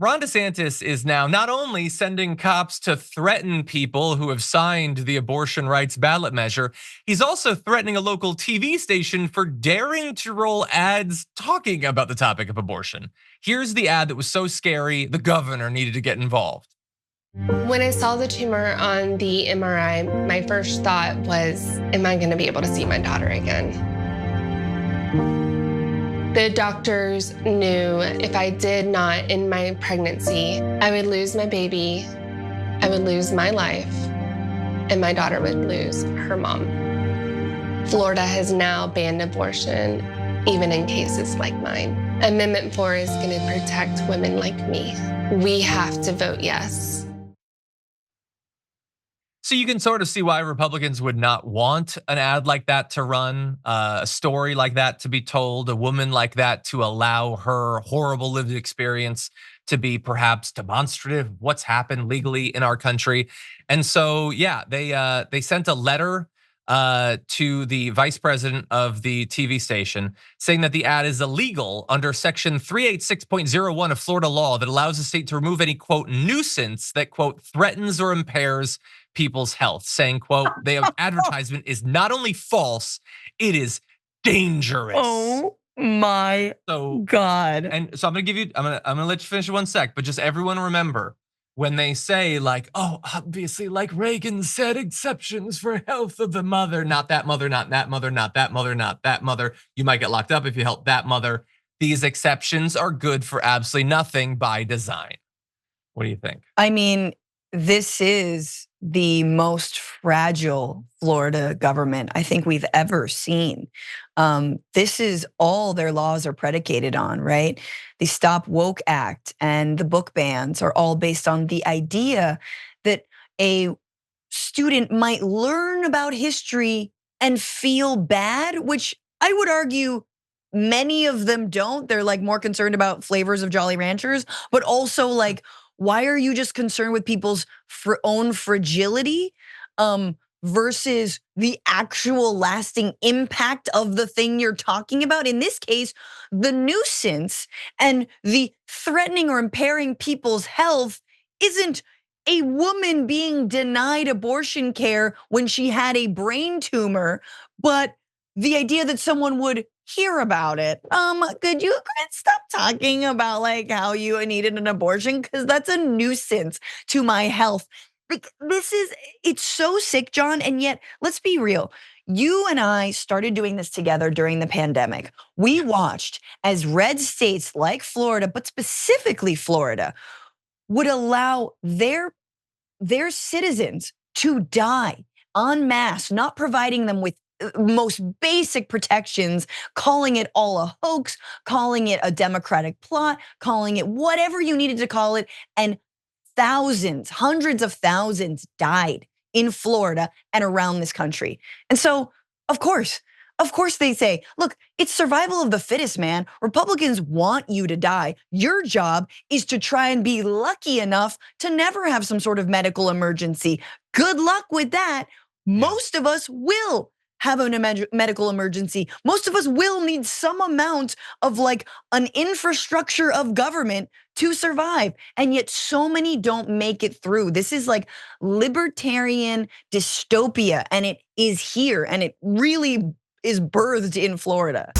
Ron DeSantis is now not only sending cops to threaten people who have signed the abortion rights ballot measure, he's also threatening a local TV station for daring to roll ads talking about the topic of abortion. Here's the ad that was so scary, the governor needed to get involved. When I saw the tumor on the MRI, my first thought was, am I going to be able to see my daughter again? The doctors knew if I did not end my pregnancy, I would lose my baby, I would lose my life, and my daughter would lose her mom. Florida has now banned abortion, even in cases like mine. Amendment 4 is going to protect women like me. We have to vote yes. So you can sort of see why Republicans would not want an ad like that to run, a story like that to be told, a woman like that to allow her horrible lived experience to be perhaps demonstrative of what's happened legally in our country. And so, yeah, they sent a letter to the vice president of the TV station saying that the ad is illegal under section 386.01 of Florida law that allows the state to remove any, quote, nuisance that, quote, threatens or impairs people's health, saying, quote, the advertisement is not only false, it is dangerous. Oh my God. And so I'm gonna let you finish in one sec, but just everyone remember, when they say like, oh, obviously, like Reagan said, exceptions for health of the mother, not that mother, not that mother, not that mother, not that mother. You might get locked up if you help that mother. These exceptions are good for absolutely nothing by design. What do you think? I mean, this is the most fragile Florida government I think we've ever seen. This is all their laws are predicated on, right? The Stop Woke Act and the book bans are all based on the idea that a student might learn about history and feel bad, which I would argue many of them don't. They're like more concerned about flavors of Jolly Ranchers, but also like, why are you just concerned with people's own fragility versus the actual lasting impact of the thing you're talking about? In this case, the nuisance and the threatening or impairing people's health isn't a woman being denied abortion care when she had a brain tumor, but the idea that someone would hear about it. Could you stop talking about like how you needed an abortion? Because that's a nuisance to my health. Like it's so sick, John. And yet, let's be real. You and I started doing this together during the pandemic. We watched as red states like Florida, but specifically Florida, would allow their citizens to die en masse, not providing them with most basic protections, calling it all a hoax, calling it a Democratic plot, calling it whatever you needed to call it. And thousands, hundreds of thousands died in Florida and around this country. And so, of course they say, look, it's survival of the fittest, man. Republicans want you to die. Your job is to try and be lucky enough to never have some sort of medical emergency. Good luck with that. Most of us will have a medical emergency. Most of us will need some amount of like an infrastructure of government to survive. And yet so many don't make it through. This is like libertarian dystopia, and it is here, and it really is birthed in Florida.